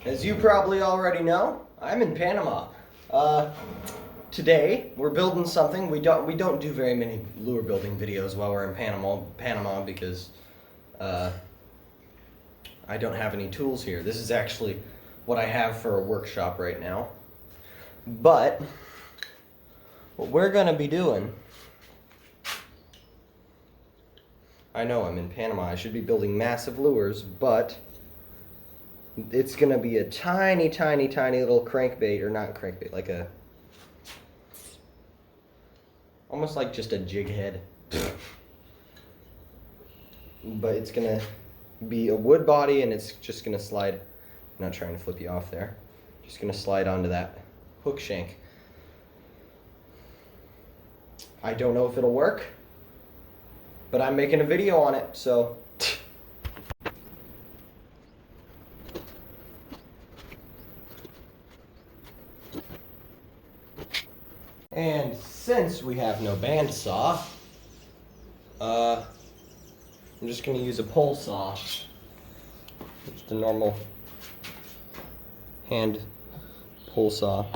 As you probably already know, I'm in Panama. Today we're building something. We don't do very many lure building videos while we're in Panama because I don't have any tools here. This is actually what I have for a workshop right now. But what we're gonna be doing, I know I'm in Panama. I should be building massive lures, but it's gonna be a tiny little crankbait, or not crankbait, like a, almost like just a jig head. But it's gonna be a wood body and it's just gonna slide. I'm not trying to flip you off there. Just gonna slide onto that hook shank. I don't know if it'll work, but I'm making a video on it, so. And since we have no bandsaw, I'm just gonna use a pole saw. Just a normal hand pole saw.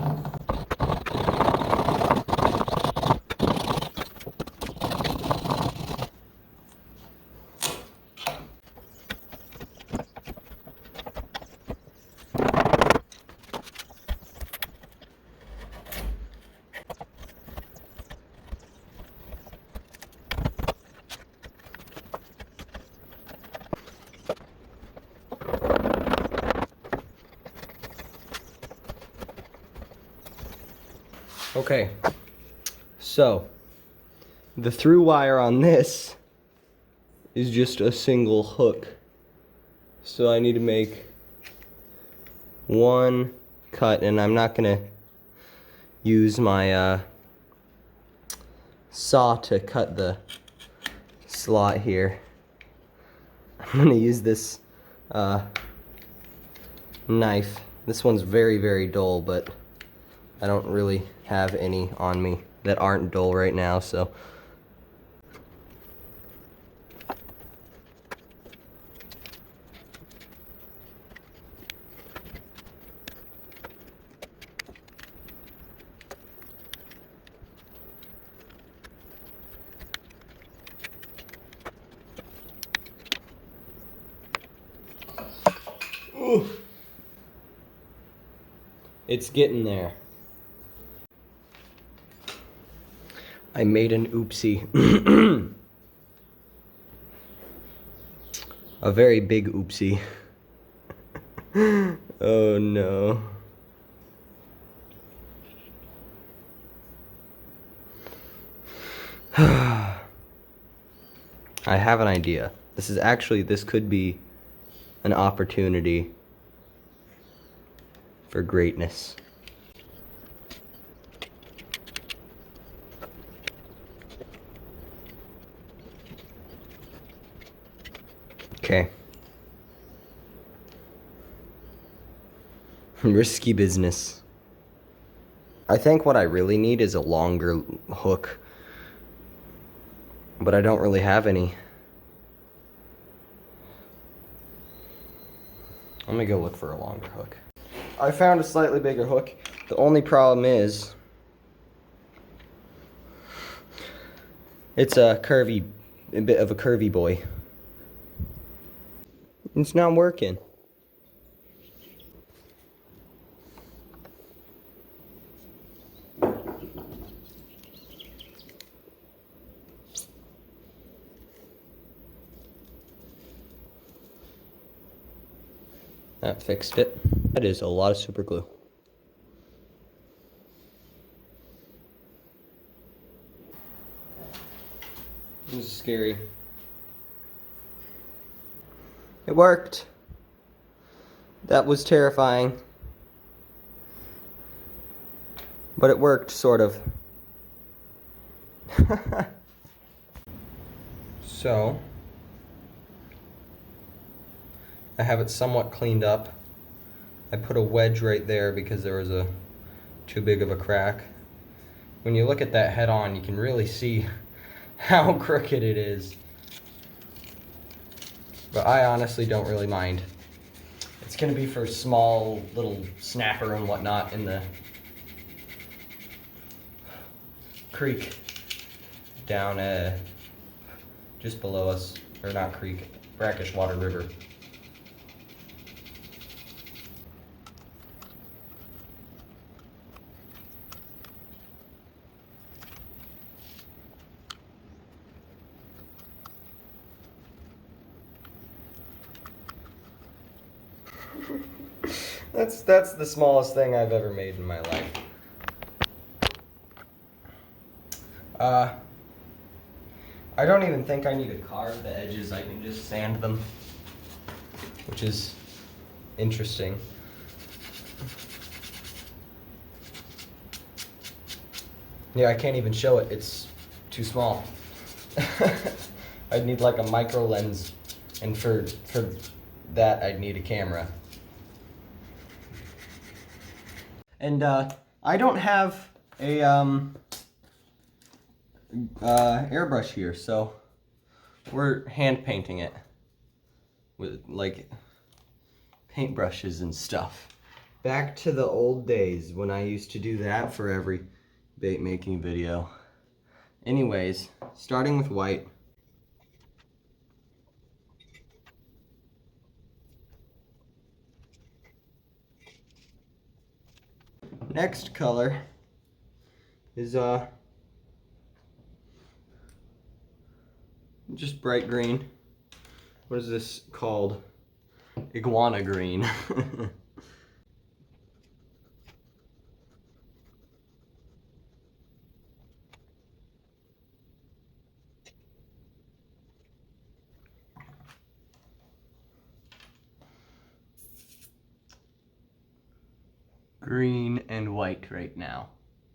Okay, so the through wire on this is just a single hook. So I need to make one cut, and I'm not gonna use my saw to cut the slot here. I'm gonna use this knife. This one's very dull, but I don't really have any on me that aren't dull right now, so. Ooh. It's getting there. I made an oopsie. A very big oopsie. Oh no. I have an idea. This could be an opportunity for greatness. Okay. Risky business. I think what I really need is a longer hook, but I don't really have any. Let me go look for a longer hook. I found a slightly bigger hook. The only problem is it's a bit of a curvy boy. It's not working. That fixed it. That is a lot of super glue. This is scary. It worked. That was terrifying. But it worked, sort of. So, I have it somewhat cleaned up. I put a wedge right there because there was too big of a crack. When you look at that head on, you can really see how crooked it is. But I honestly don't really mind. It's gonna be for small little snapper and whatnot in the creek down just below us, or not creek, Brackish Water River. That's the smallest thing I've ever made in my life. I don't even think I need to carve the edges. I can just sand them, which is interesting. Yeah, I can't even show it. It's too small. I'd need like a micro lens, and for that I'd need a camera. And I don't have a airbrush here, so we're hand painting it with like paintbrushes and stuff. Back to the old days when I used to do that for every bait making video. Anyways, starting with white. Next color is just bright green. What is this called? Iguana green. Green and white right now.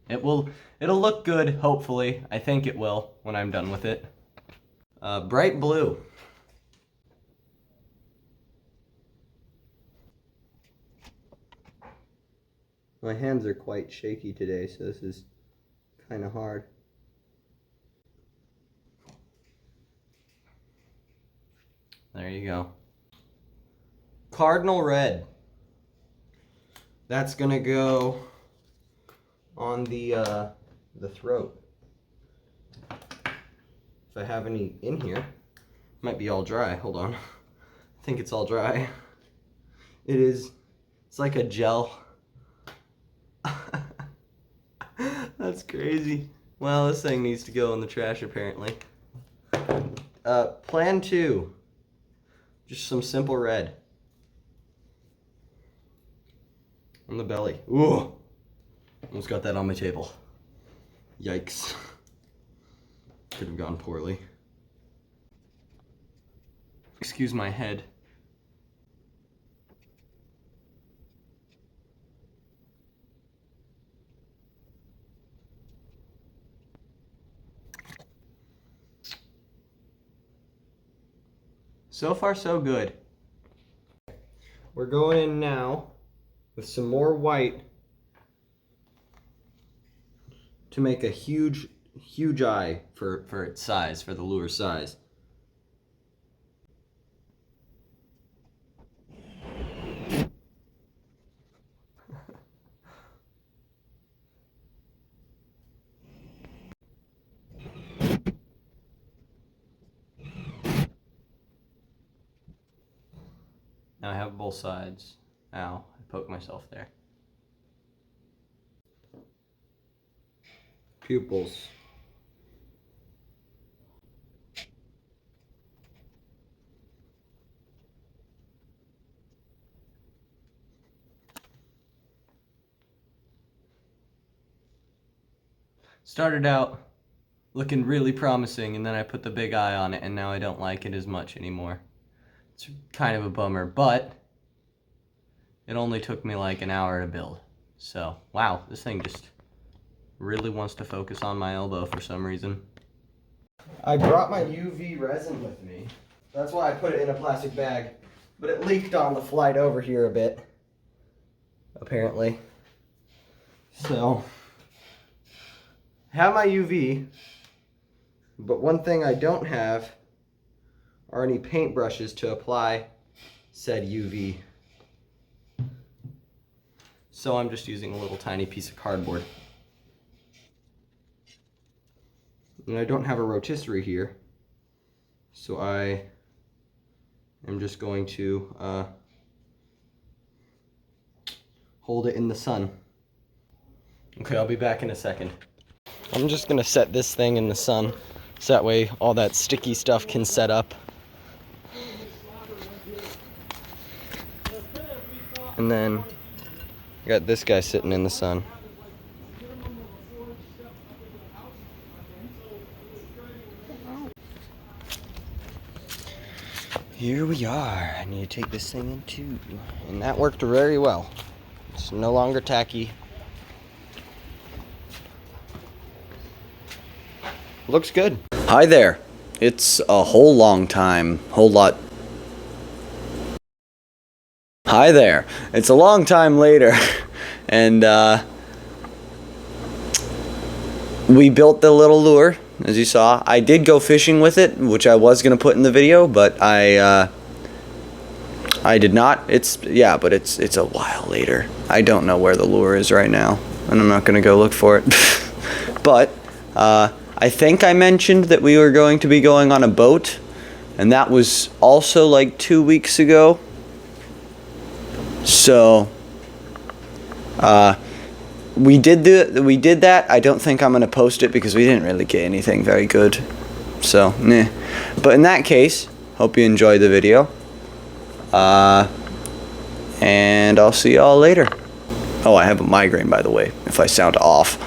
It'll look good, hopefully. I think it will when I'm done with it. Bright blue. My hands are quite shaky today, so this is kind of hard. There you go. Cardinal red. That's gonna go on the throat. If I have any in here, might be all dry. Hold on. I think it's all dry. It is. It's like a gel. That's crazy. Well, this thing needs to go in the trash apparently. Plan 2. Just some simple red. On the belly. Ooh! Almost got that on my table. Yikes. Could have gone poorly. Excuse my head. So far, so good. We're going in now with some more white to make a huge eye for its size, for the lure size. Now I have both sides. Ow, I poked myself there. Pupils. Started out looking really promising, and then I put the big eye on it, and now I don't like it as much anymore. It's kind of a bummer, but it only took me like an hour to build. So, wow, this thing just really wants to focus on my elbow for some reason. I brought my UV resin with me. That's why I put it in a plastic bag, but it leaked on the flight over here a bit, apparently. So, I have my UV, but one thing I don't have are any paintbrushes to apply said UV. So I'm just using a little tiny piece of cardboard. And I don't have a rotisserie here, so I am just going to hold it in the sun. Okay, I'll be back in a second. I'm just gonna set this thing in the sun, so that way all that sticky stuff can set up. And then I got this guy sitting in the sun. Here we are. I need to take this thing in too. And that worked very well. It's no longer tacky. Looks good. Hi there. It's a whole long time. Hi there. It's a long time later. And we built the little lure, as you saw. I did go fishing with it, which I was going to put in the video, but I did not. It's a while later. I don't know where the lure is right now, and I'm not going to go look for it. But I think I mentioned that we were going to be going on a boat, and that was also like 2 weeks ago. So we did that. I don't think I'm going to post it because we didn't really get anything very good. So, nah. But in that case, hope you enjoyed the video. And I'll see y'all later. Oh, I have a migraine, by the way, if I sound off.